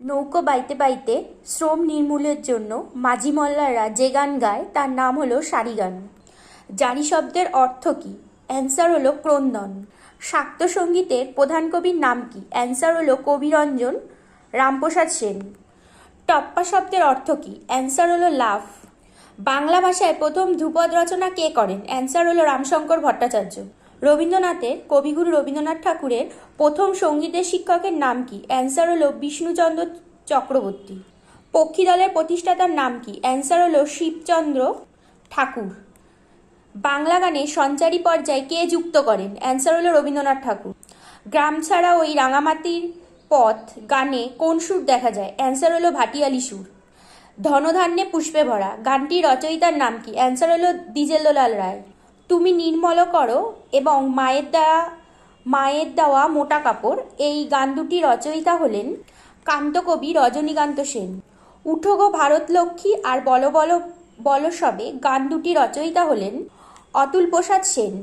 নৌকো বাইতে বাইতে শ্রম নির্মূলের জন্য মাঝি মল্লাররা যে গান গায় তার নাম হলো সারি গান। জারি শব্দের অর্থ কী? অ্যান্সার হলো ক্রন্দন। শাক্ত সঙ্গীতের প্রধান কবির নাম কি? অ্যান্সার হলো কবিরঞ্জন রামপ্রসাদ সেন। টপ্পা শব্দের অর্থ কী? অ্যান্সার হলো লাফ। বাংলা ভাষায় প্রথম ধ্রুপদ রচনা কে করেন? অ্যান্সার হলো রামশঙ্কর ভট্টাচার্য। রবীন্দ্রনাথের কবিগুরু রবীন্দ্রনাথ ঠাকুরের প্রথম সঙ্গীতের শিক্ষকের নাম কি? অ্যান্সার হলো বিষ্ণুচন্দ্র চক্রবর্তী। পক্ষী দলের প্রতিষ্ঠাতার নাম কি? অ্যান্সার হলো শিবচন্দ্র ঠাকুর। বাংলা গানে সঞ্চারী পর্যায় কে যুক্ত করেন? অ্যান্সার হলো রবীন্দ্রনাথ ঠাকুর। গ্রাম ছাড়া ওই রাঙামাটির পথ গানে কোন সুর দেখা যায়? অ্যান্সার হলো ভাটিয়ালি সুর। ধনধান্যে পুষ্পে ভরা গানটির রচয়িতার নাম কি? অ্যান্সার হলো দ্বিজেন্দ্রলাল রায়। তুমি নির্মল করো এবং মায়ের দেওয়া মোটা কাপড় এই গান দুটি রচয়িতা হলেন কান্তকবি রজনীকান্ত সেন। উঠো গো ভারত লক্ষ্মী আর বলো বলো বলো সবে গান দুটি রচয়িতা হলেন অতুল প্রসাদ সেন।